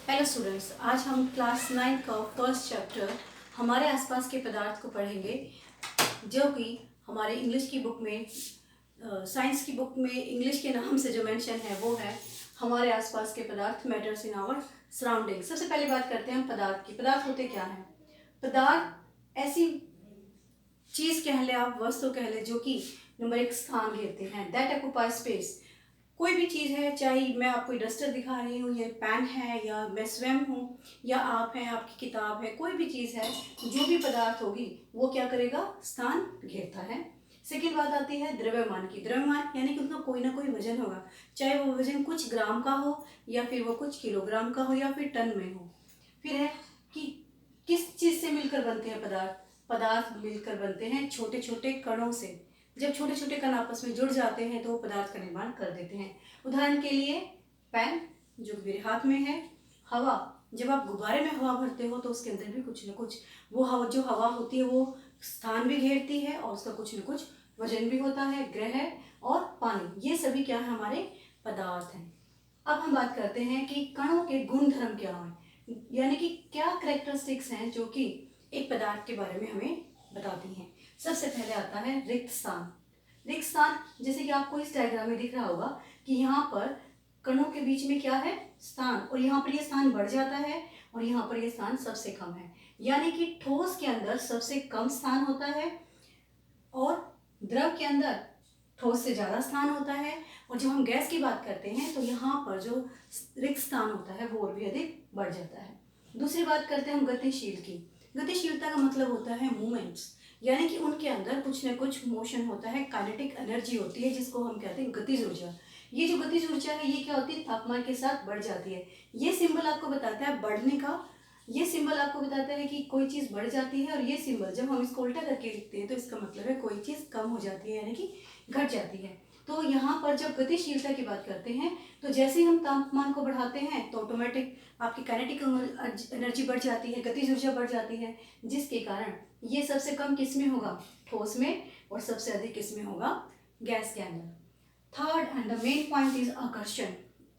Hello students, आज हम class 9 का फर्स्ट चैप्टर हमारे आसपास के पदार्थ को पढ़ेंगे, जो कि हमारे इंग्लिश की बुक में, साइंस की बुक में इंग्लिश के नाम से जो मेंशन है वो है हमारे आसपास के पदार्थ, मैटर्स इन आवर सराउंडिंग। सबसे पहले बात करते हैं हम पदार्थ की। पदार्थ होते क्या हैं? पदार्थ ऐसी चीज़ कह ले, आप वस्तु कह ले, जो कि नंबर एक स्थान घेरते हैं, दैट ऑक्यूपाई स्पेस। कोई भी चीज़ है, चाहे मैं आपको डस्टर दिखा रही हूँ, या पेन है, या मैं स्वयं हूँ, या आप हैं, आपकी किताब है, कोई भी चीज़ है, जो भी पदार्थ होगी वो क्या करेगा? स्थान घेरता है। सेकेंड बात आती है द्रव्यमान की। द्रव्यमान यानी कि उसका कोई ना कोई वजन होगा, चाहे वो वजन कुछ ग्राम का हो, या फिर वो कुछ किलोग्राम का हो, या फिर टन में हो। फिर है कि किस चीज़ से मिलकर बनते हैं पदार्थ? पदार्थ मिलकर बनते हैं छोटे छोटे कणों से। जब छोटे छोटे कण आपस में जुड़ जाते हैं तो वो पदार्थ का निर्माण कर देते हैं। उदाहरण के लिए पेन जो मेरे हाथ में है, हवा, जब आप गुब्बारे में हवा भरते हो तो उसके अंदर भी कुछ न कुछ वो हवा, जो हवा होती है वो स्थान भी घेरती है और उसका कुछ न कुछ वजन भी होता है। ग्रह और पानी, ये सभी क्या है? हमारे पदार्थ हैं। अब हम बात करते हैं कि कणों के गुण धर्म क्या हैं, यानी कि क्या करेक्टरिस्टिक्स हैं जो कि एक पदार्थ के बारे में हमें बताती हैं। सबसे पहले आता है रिक्त स्थान। रिक्त स्थान, जैसे कि आपको इस डायग्राम में दिख रहा होगा कि यहाँ पर कणों के बीच में क्या है? स्थान, और यहाँ पर ये स्थान बढ़ जाता है और यहाँ पर ये स्थान सबसे कम है। यानी कि ठोस के अंदर सबसे कम स्थान होता है और द्रव के अंदर ठोस से ज़्यादा स्थान होता है। और जब हम गैस की बात करते हैं तो यहाँ पर जो रिक्त स्थान होता है वो और भी अधिक बढ़ जाता है। दूसरी बात करते हैं हम गतिशील की। गतिशीलता का मतलब होता है मूवमेंट्स, यानी कि उनके अंदर कुछ न कुछ मोशन होता है, काइनेटिक एनर्जी होती है, जिसको हम कहते हैं गतिज ऊर्जा। ये जो गतिज ऊर्जा है ये क्या होती है? तापमान के साथ बढ़ जाती है। ये सिंबल आपको बताता है बढ़ने का। ये सिंबल आपको बताता है कि कोई चीज़ बढ़ जाती है, और ये सिंबल जब हम इसको उल्टा करके लिखते हैं तो इसका मतलब है कोई चीज़ कम हो जाती है, यानी कि घट जाती है। तो यहाँ पर जब गतिशीलता की बात करते हैं तो जैसे ही हम तापमान को बढ़ाते हैं तो ऑटोमेटिक आपकी काइनेटिक एनर्जी बढ़ जाती है, गतिज ऊर्जा बढ़ जाती है, जिसके कारण ये सबसे कम किस में होगा? ठोस में, और सबसे अधिक किस में होगा? गैस के अंदर। Third and the main point is आकर्षण,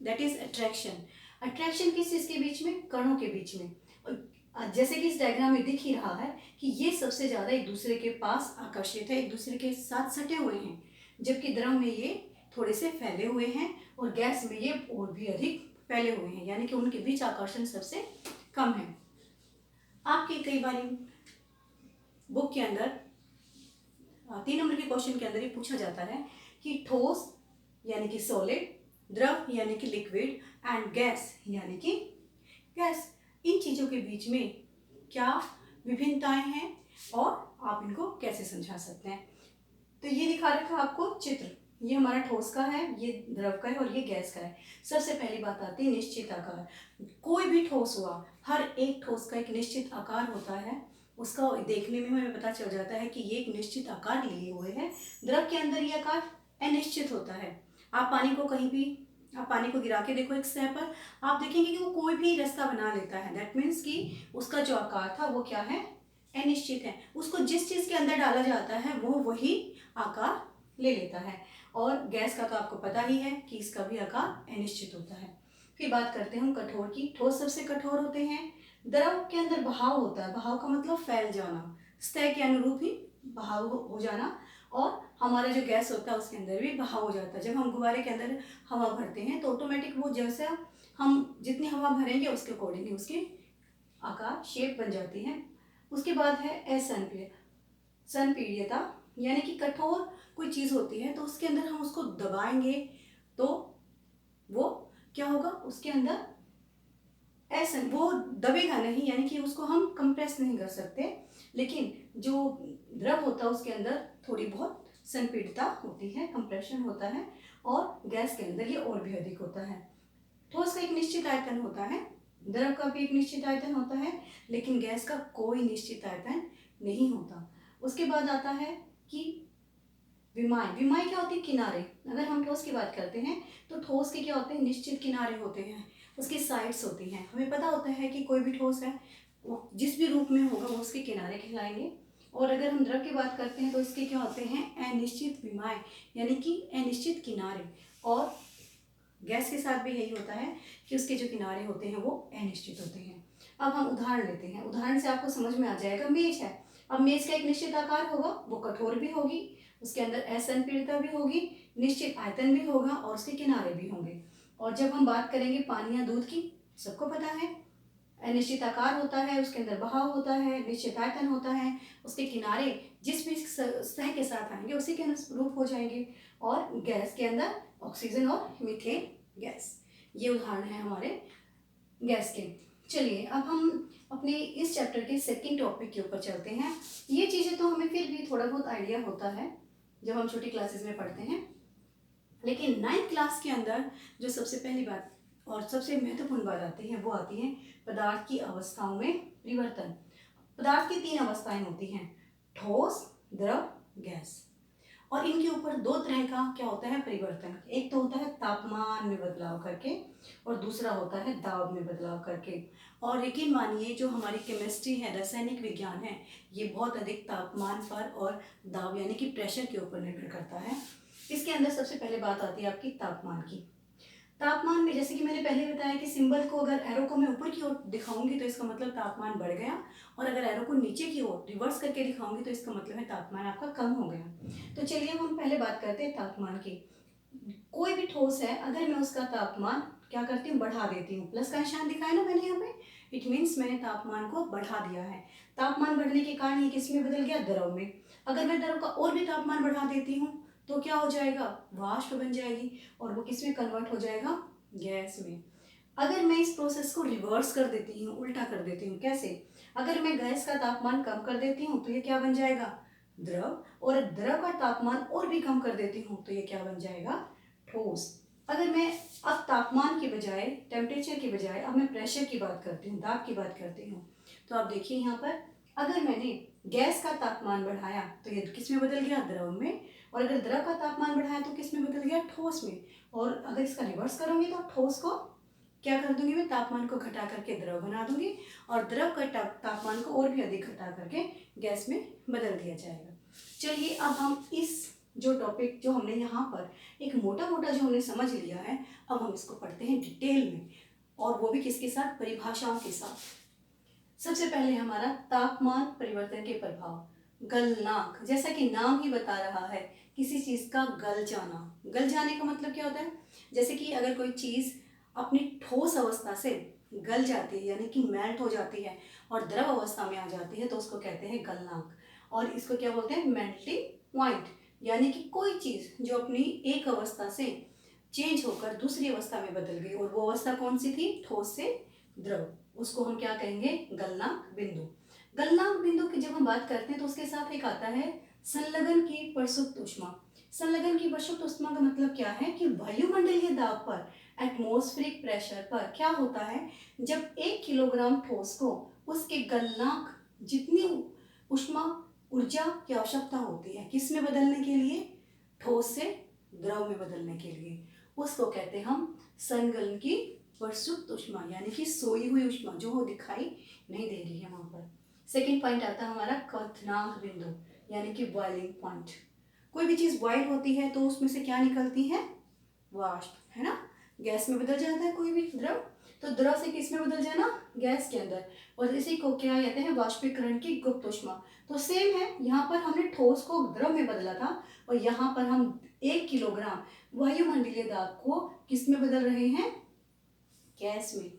दैट इज अट्रैक्शन। अट्रैक्शन किस चीज के बीच में? कणों के बीच में। और जैसे कि इस डायग्राम में दिख ही रहा है कि ये सबसे ज्यादा एक दूसरे के पास आकर्षित है, एक दूसरे के साथ सटे हुए हैं, जबकि द्रव में ये थोड़े से फैले हुए हैं और गैस में ये और भी अधिक फैले हुए हैं, यानी कि उनके बीच आकर्षण सबसे कम है। आपके कई बार बुक के अंदर 3 नंबर के क्वेश्चन के अंदर ये पूछा जाता है कि ठोस यानी कि सॉलिड, द्रव यानी कि लिक्विड, एंड गैस यानी कि गैस, इन चीज़ों के बीच में क्या विभिन्नताएं हैं और आप इनको कैसे समझा सकते हैं। तो ये दिखा रखा आपको चित्र, ये हमारा ठोस का है, ये द्रव का है और ये गैस का है। सबसे पहली बात आती है निश्चित आकार। कोई भी ठोस हुआ, हर एक ठोस का एक निश्चित आकार होता है, उसका देखने में हमें पता चल जाता है कि ये एक निश्चित आकार लिए हुए है। द्रव के अंदर ये आकार अनिश्चित होता है। आप पानी को कहीं भी, आप पानी को गिरा के देखो एक सतह पर, आप देखेंगे कि वो कोई भी रास्ता बना लेता है। दैट मीन्स कि उसका जो आकार था वो क्या है? अनिश्चित है। उसको जिस चीज़ के अंदर डाला जाता है वो वही आकार ले लेता है। और गैस का तो आपको पता ही है कि इसका भी आकार अनिश्चित होता है। फिर बात करते हैं हम कठोर की। ठोस सबसे कठोर होते हैं। द्रव के अंदर बहाव होता है, बहाव का मतलब फैल जाना, सतह के अनुरूप ही बहाव हो जाना। और हमारा जो गैस होता है उसके अंदर भी बहाव हो जाता है। जब हम गुब्बारे के अंदर हवा भरते हैं तो ऑटोमेटिक वो जैसा हम जितनी हवा भरेंगे उसके अकॉर्डिंगली उसकी आकार शेप बन जाती है। उसके बाद है असंपीड्य, संपीड्यता, यानी कि कठोर कोई चीज़ होती है तो उसके अंदर हम उसको दबाएंगे तो वो क्या होगा? उसके अंदर वो दबेगा नहीं, यानी कि उसको हम कंप्रेस नहीं कर सकते। लेकिन जो द्रव होता है उसके अंदर थोड़ी बहुत संपीड़ितता होती है, कंप्रेशन होता है, और गैस के अंदर ये और भी अधिक होता है। ठोस का एक निश्चित आयतन होता है, द्रव का भी एक निश्चित आयतन होता है, लेकिन गैस का कोई निश्चित आयतन नहीं होता। उसके बाद आता है कि विमाएं। विमाएं क्या होती है? किनारे। अगर हम ठोस की बात करते हैं तो ठोस के क्या होते हैं? निश्चित किनारे होते हैं, उसकी साइड्स होती हैं। हमें पता होता है कि कोई भी ठोस है वो जिस भी रूप में होगा वो उसके किनारे कहलाएंगे। और अगर हम द्रव की बात करते हैं तो इसके क्या होते हैं? अनिश्चित विमाएं, यानी कि अनिश्चित किनारे। और गैस के साथ भी यही होता है कि उसके जो किनारे होते हैं वो अनिश्चित होते हैं। अब हम उदाहरण लेते हैं, उदाहरण से आपको समझ में आ जाएगा। मेज है, अब मेज का एक निश्चित आकार होगा, वो कठोर भी होगी, उसके अंदर असंपीड़ता भी होगी, निश्चित आयतन भी होगा और उसके किनारे भी होंगे। और जब हम बात करेंगे पानी या दूध की, सबको पता है अनिश्चित आकार होता है, उसके अंदर बहाव होता है, निश्चित आयतन होता है, उसके किनारे जिस भी सतह के साथ आएंगे उसी के अनुरूप हो जाएंगे। और गैस के अंदर ऑक्सीजन और मीथेन गैस, ये उदाहरण है हमारे गैस के। चलिए अब हम अपने इस चैप्टर के सेकंड टॉपिक के ऊपर चलते हैं। ये चीज़ें तो हमें फिर भी थोड़ा बहुत आइडिया होता है जब हम छोटी क्लासेस में पढ़ते हैं, लेकिन 9th क्लास के अंदर जो सबसे पहली बात और सबसे महत्वपूर्ण बात आती है वो आती है पदार्थ की अवस्थाओं में परिवर्तन। पदार्थ की 3 अवस्थाएं होती हैं, ठोस, द्रव, गैस। और इनके ऊपर 2 तरह का क्या होता है परिवर्तन। एक तो होता है तापमान में बदलाव करके और दूसरा होता है दाब में बदलाव करके। और यकीन मानिए जो हमारी केमिस्ट्री है, रासायनिक विज्ञान है, ये बहुत अधिक तापमान पर और दाब यानी कि प्रेशर के ऊपर निर्भर करता है। इसके अंदर सबसे पहले बात आती है आपकी तापमान की। तापमान में जैसे कि मैंने पहले बताया कि सिंबल को अगर एरो को मैं ऊपर की ओर दिखाऊंगी तो इसका मतलब तापमान बढ़ गया, और अगर एरो को नीचे की ओर रिवर्स करके दिखाऊंगी तो इसका मतलब है तापमान आपका कम हो गया। तो चलिए हम पहले बात करते हैं तापमान की। कोई भी ठोस है, अगर मैं उसका तापमान क्या करती हूँ, बढ़ा देती हूँ, प्लस का निशान दिखाया ना मैंने यहाँ पे, इट मीन्स मैंने तापमान को बढ़ा दिया है। तापमान बढ़ने के कारण ये किस में बदल गया, द्रव में। अगर मैं द्रव का और भी तापमान बढ़ा देती हूँ तो क्या हो जाएगा, वाष्प बन जाएगी और वो किस में कन्वर्ट हो जाएगा, गैस में। अगर मैं इस प्रोसेस को रिवर्स कर देती हूँ, उल्टा कर देती हूँ, कैसे, अगर मैं गैस का तापमान कम कर देती हूँ तो ये क्या बन जाएगा, द्रव, और द्रव का तापमान और भी कम कर देती हूँ तो ये क्या बन जाएगा, ठोस। अगर मैं अब तापमान के बजाय, टेम्परेचर के बजाय अब मैं प्रेशर की बात करती हूँ, दाब की बात करती हूँ, तो आप देखिए यहाँ पर अगर मैंने गैस का तापमान बढ़ाया तो ये किस में बदल गया, द्रव में, और अगर द्रव का तापमान बढ़ाया तो किस में बदल गया, ठोस में। और अगर इसका रिवर्स करूंगी तो ठोस को क्या कर दूंगी, मैं तापमान को घटा करके द्रव बना दूंगी और द्रव का तापमान को और भी अधिक घटा करके गैस में बदल दिया जाएगा। चलिए अब हम इस जो टॉपिक जो हमने यहाँ पर एक मोटा मोटा जो हमने समझ लिया है, अब हम इसको पढ़ते हैं डिटेल में, और वो भी किसके साथ, परिभाषाओं के साथ। सबसे पहले हमारा तापमान परिवर्तन के प्रभाव। गलनांक, जैसा कि नाम ही बता रहा है, किसी चीज का गल जाना। गल जाने का मतलब क्या होता है, जैसे कि अगर कोई चीज अपनी ठोस अवस्था से गल जाती है यानी कि मेल्ट हो जाती है और द्रव अवस्था में आ जाती है तो उसको कहते हैं गलनांक। और इसको क्या बोलते हैं, मेल्टिंग पॉइंट, यानी कि कोई चीज जो अपनी एक अवस्था से चेंज होकर दूसरी अवस्था में बदल गई, और वो अवस्था कौन सी थी, ठोस से द्रव, उसको हम क्या कहेंगे, गलनांक बिंदु। गलनांक बिंदु की जब हम बात करते हैं तो उसके साथ एक आता है संलग्न की प्रसुप्त ऊष्मा। संलग्न की प्रसुप्त ऊष्मा का मतलब क्या है कि वायुमंडलीय दाब पर, एटमॉस्फेरिक प्रेशर पर क्या होता है, जब 1 किलोग्राम ठोस को उसके गलनांक जितनी ऊष्मा ऊर्जा की आवश्यकता होती है किस में बदलने के लिए, ठोस से द्रव में बदलने के लिए, उसको कहते हैं हम संलग्न की प्रसुप्त ऊष्मा, यानी कि सोई हुई ऊष्मा जो वो दिखाई नहीं दे रही है वहां पर। सेकेंड पॉइंट आता है हमारा क्वथनांक बिंदु, यानी कि बॉइलिंग पॉइंट। कोई भी चीज बॉइल होती है तो उसमें से क्या निकलती है, वाष्प, है ना। गैस में बदल जाता है कोई भी द्रव, तो द्रव से किस में बदल जाना, गैस के अंदर, और इसी को क्या कहते हैं, वाष्पीकरण की गुप्त ऊष्मा। तो सेम है, यहाँ पर हमने ठोस को द्रव में बदला था और यहाँ पर हम 1 किलोग्राम वायुमंडलीय दाब को किस में बदल रहे हैं, गैस में।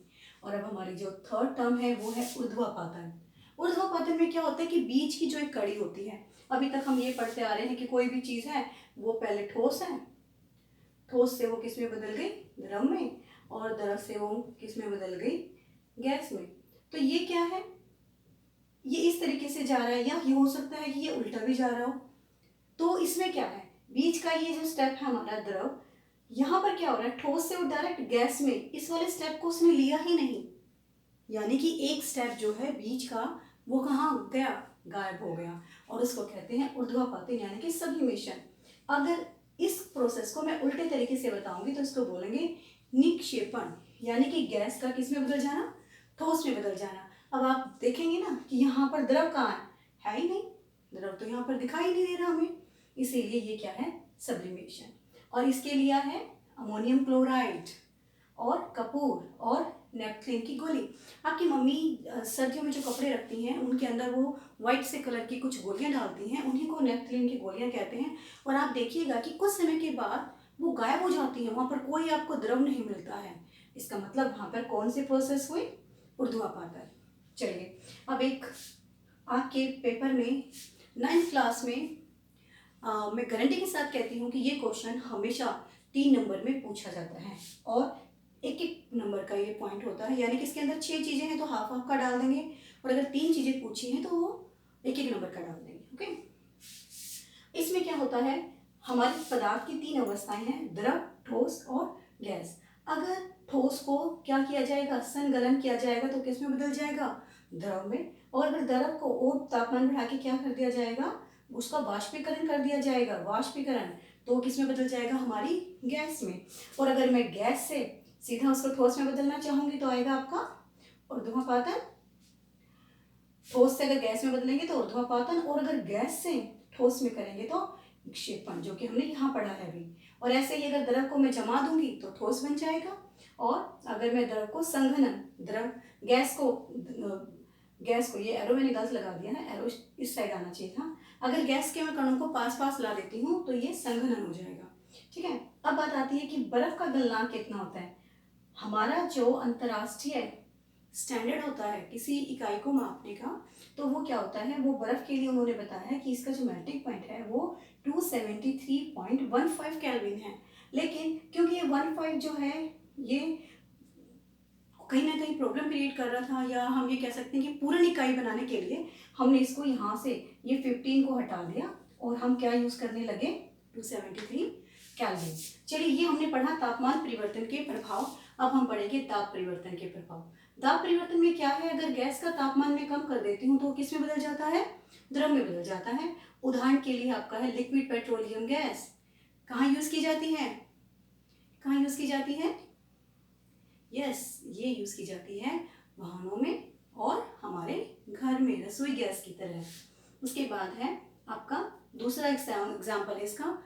और अब हमारी जो थर्ड टर्म है वो है ऊर्ध्वापातन। ऊर्ध्वापातन में क्या होता है कि बीच की जो एक कड़ी होती है, अभी तक हम ये पढ़ते आ रहे हैं कि कोई भी चीज है वो पहले ठोस है, ठोस से वो किस में बदल गई, द्रव में, और द्रव से वो किस में बदल गई, गैस में। तो ये क्या है, ये इस तरीके से जा रहा है, या ये हो सकता है कि ये उल्टा भी जा रहा हो। तो इसमें क्या है, बीच का ये जो स्टेप है हमारा द्रव, यहाँ पर क्या हो रहा है, ठोस से वो डायरेक्ट गैस में, इस वाले स्टेप को उसने लिया ही नहीं, यानी कि एक स्टेप जो है बीच का वो कहाँ गया, गायब हो गया, और उसको कहते हैं ऊर्ध्वापातन यानी कि सब्लिमेशन। अगर इस प्रोसेस को मैं उल्टे तरीके से बताऊंगी तो इसको बोलेंगे निक्षेपण, यानी कि गैस का किस में बदल जाना, ठोस में बदल जाना। अब आप देखेंगे ना कि यहाँ पर द्रव कहाँ है ही नहीं, द्रव तो यहाँ पर दिखाई नहीं दे रहा हमें, इसीलिए ये क्या है, सब्लिमेशन। और इसके लिया है अमोनियम क्लोराइड और कपूर और नेपथलीन की गोली। आपकी मम्मी सर्दियों में जो कपड़े रखती हैं उनके अंदर वो वाइट से कलर की कुछ गोलियां डालती हैं, उन्हीं को नेपथलीन की गोलियां कहते हैं। और आप देखिएगा कि कुछ समय के बाद वो गायब हो जाती हैं, वहाँ पर कोई आपको द्रव नहीं मिलता है। इसका मतलब वहाँ पर कौन से प्रोसेस हुए? ऊर्ध्वापातन। चलिए अब एक आपके पेपर में 9th क्लास में मैं गारंटी के साथ कहती हूँ कि ये क्वेश्चन हमेशा 3 नंबर में पूछा जाता है और एक एक नंबर का ये पॉइंट होता है, यानी कि इसके अंदर 6 चीज़ें हैं तो हाफ हाफ का डाल देंगे, और अगर 3 चीज़ें पूछी हैं तो वो एक एक नंबर का डाल देंगे। ओके, इसमें क्या होता है, हमारे पदार्थ की 3 अवस्थाएं हैं, द्रव, ठोस और गैस। अगर ठोस को क्या किया जाएगा, संगलन किया जाएगा तो किस में बदल जाएगा? द्रव में। और अगर द्रव को और तापमान बढ़ा के क्या कर दिया जाएगा, उसका वाष्पीकरण कर दिया जाएगा, वाष्पीकरण, तो किस में बदल जाएगा? हमारी गैस में। और अगर मैं गैस से सीधा उसको ठोस में बदलना चाहूंगी तो आएगा आपका ऊर्ध्वापातन। ठोस से अगर गैस में बदलेंगे तो ऊर्ध्वापातन, और अगर गैस से ठोस में करेंगे तो विक्षेपण, जो कि हमने यहाँ पढ़ा है अभी। और ऐसे ही अगर द्रव को मैं जमा दूंगी तो ठोस बन जाएगा, और अगर मैं द्रव को संघनन, द्रव गैस को ये एरो मैंने गलत लगा दिया है, एरो इस साइड आना चाहिए था। अगर गैस के मैं कणों को पास पास ला देती हूँ तो ये संघनन हो जाएगा। ठीक है, अब बात आती है कि बर्फ का गलनांक कितना होता है। हमारा जो अंतर्राष्ट्रीय स्टैंडर्ड होता है किसी इकाई को मापने का, तो वो क्या होता है, वो बर्फ के लिए उन्होंने बताया है कि इसका जो मेल्टिंग पॉइंट है वो 273.15 केल्विन है। लेकिन क्योंकि ये 15 जो है ये कहीं ना कहीं प्रॉब्लम क्रिएट कर रहा था, या हम ये कह सकते हैं कि पूर्ण इकाई बनाने के लिए हमने इसको यहाँ से ये 15 को हटा दिया और हम क्या यूज करने लगे, 273 केल्विन। चलिए ये हमने पढ़ा तापमान परिवर्तन के प्रभाव। अब हम पढ़ेंगे दाब परिवर्तन के प्रभाव। दाब परिवर्तन में क्या है, अगर गैस का तापमान में कम कर देती हूँ तो किस में बदल जाता है? द्रव में बदल जाता है। उदाहरण के लिए आपका है लिक्विड पेट्रोलियम गैस। कहाँ यूज की जाती है? कहाँ यूज की जाती है? यस, ये यूज की जाती है वाहनों में और हमारे घर में रसोई गैस की तरह। उसके बाद है आपका दूसरा एग्जाम्पल है इसका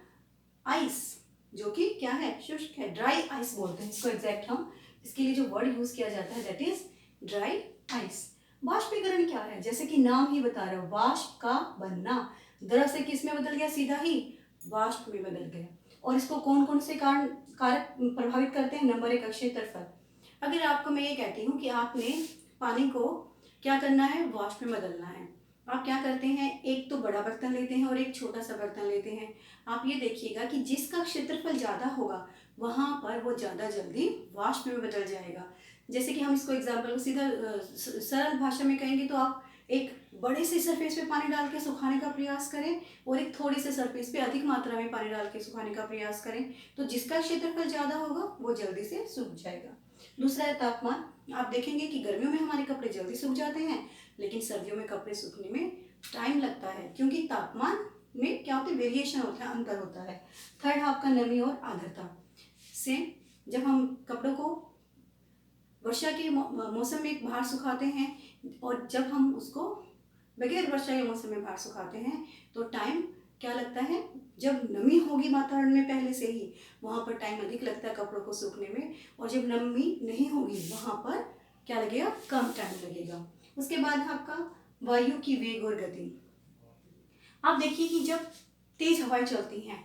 आइस, जो कि क्या है, शुष्क है, ड्राई आइस बोलते हैं इसको एग्जैक्ट हम। इसके लिए जो वर्ड यूज किया जाता है दैट इज ड्राई आइस। वाष्पीकरण क्या है, जैसे कि नाम ही बता रहा है, वाष्प का बनना। द्रव से किस में बदल गया? सीधा ही वाष्प में बदल गया। और इसको कौन कौन से कारक प्रभावित करते हैं? नंबर 1 अक्षय तरफल। अगर आपको मैं ये कहती हूँ कि आपने पानी को क्या करना है, वाष्प में बदलना है, आप क्या करते हैं, एक तो बड़ा बर्तन लेते हैं और एक छोटा सा बर्तन लेते हैं। आप ये देखिएगा कि जिसका क्षेत्रफल ज़्यादा होगा वहाँ पर वो ज़्यादा जल्दी वाष्प में बदल जाएगा। जैसे कि हम इसको एग्जाम्पल को सीधा सरल भाषा में कहेंगे तो आप एक बड़े से सरफेस पे पानी डाल के सुखाने का प्रयास करें और एक थोड़ी से सरफेस पे अधिक मात्रा में पानी डाल के सुखाने का प्रयास करें, तो जिसका क्षेत्रफल ज़्यादा होगा वो जल्दी से सूख जाएगा। दूसरा है तापमान। आप देखेंगे कि गर्मियों में हमारे कपड़े जल्दी सूख जाते हैं, लेकिन सर्दियों में कपड़े सूखने में टाइम लगता है, क्योंकि तापमान में क्या होता है, वेरिएशन होता है, अंतर होता है। थर्ड है आपका नमी और आर्द्रता से। जब हम कपड़ों को वर्षा के मौसम में बाहर सुखाते हैं और जब हम उसको बगैर वर्षा के मौसम में बाहर सुखाते हैं तो टाइम क्या लगता है, जब नमी होगी वातावरण में पहले से ही वहाँ पर टाइम अधिक लगता है कपड़ों को सूखने में, और जब नमी नहीं होगी वहाँ पर क्या लगेगा, कम टाइम लगेगा। उसके बाद है आपका वायु की वेग और गति। आप देखिए कि जब तेज हवाएं चलती हैं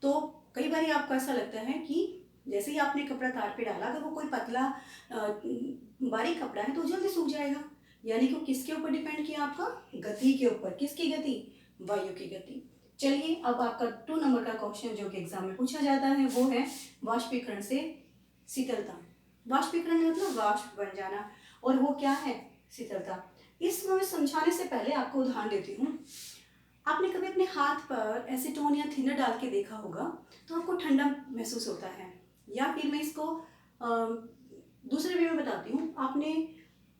तो कई बार आपको ऐसा लगता है कि जैसे ही आपने कपड़ा तार पे डाला, अगर वो कोई पतला बारीक कपड़ा है तो जल्दी सूख जाएगा, यानी कि किसके ऊपर डिपेंड किया, आपका गति के ऊपर। किसकी गति? वायु की गति। चलिए अब आपका 2 नंबर का क्वेश्चन जो कि एग्जाम में पूछा जाता है वो है वाष्पीकरण से शीतलता। वाष्पीकरण मतलब वाष्प बन जाना, और वो क्या है, शीतलता। इसमें मैं समझाने से पहले आपको उदाहरण देती हूँ। आपने कभी अपने हाथ पर एसीटोन या थिनर डाल के देखा होगा तो आपको ठंडा महसूस होता है, या फिर मैं इसको दूसरे वे में बताती हूँ। आपने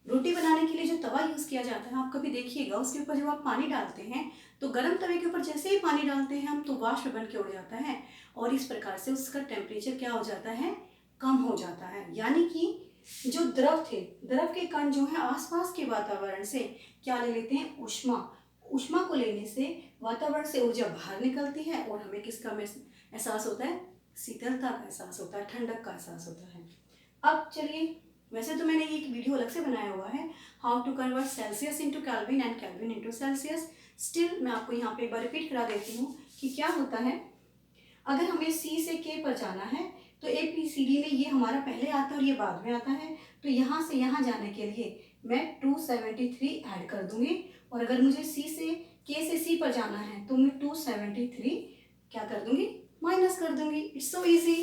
रोटी बनाने के लिए जो तवा यूज़ किया जाता है, आप कभी देखिएगा उसके ऊपर जब आप पानी डालते हैं तो गर्म तवे के ऊपर जैसे ही पानी डालते हैं हम तो वाष्प बन के उड़ जाता है, और इस प्रकार से उसका टेम्परेचर क्या हो जाता है, कम हो जाता है। यानी कि जो द्रव थे, द्रव के कण जो है आसपास के वातावरण से क्या ले लेते हैं, ऊष्मा। ऊष्मा को लेने से वातावरण से ऊर्जा बाहर निकलती है और हमें किसका एहसास होता है, शीतलता का एहसास होता है, ठंडक का एहसास होता है। अब चलिए, वैसे तो मैंने ये एक वीडियो अलग से बनाया हुआ है, how to convert Celsius into Kelvin and Kelvin into Celsius. Still मैं आपको यहाँ पे एक बार रिपीट करा देती हूँ कि क्या होता है। अगर हमें सी से के पर जाना है तो ABCD में ये हमारा पहले आता है और ये बाद में आता है, तो यहाँ से यहाँ जाने के लिए मैं 273 ऐड कर दूंगी। और अगर मुझे सी से के से सी पर जाना है तो मैं 273 क्या कर दूंगी, माइनस कर दूंगी। It's so easy.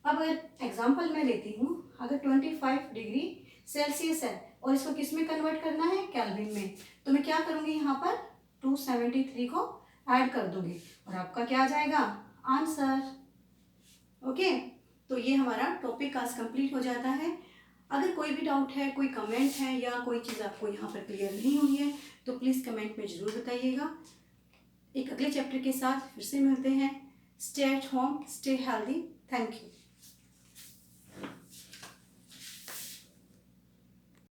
अब अगर एग्जाम्पल मैं लेती हूँ, अगर 25 डिग्री सेल्सियस है और इसको किस में कन्वर्ट करना है, केल्विन में, तो मैं क्या करूँगी, यहाँ पर 273 को ऐड कर दूंगी और आपका क्या आ जाएगा, आंसर। ओके, तो ये हमारा टॉपिक आज कंप्लीट हो जाता है। अगर कोई भी डाउट है, कोई कमेंट है या कोई चीज़ आपको यहाँ पर क्लियर नहीं हुई है तो प्लीज़ कमेंट में ज़रूर बताइएगा। एक अगले चैप्टर के साथ फिर से मिलते हैं। Stay at home, stay healthy. Thank you.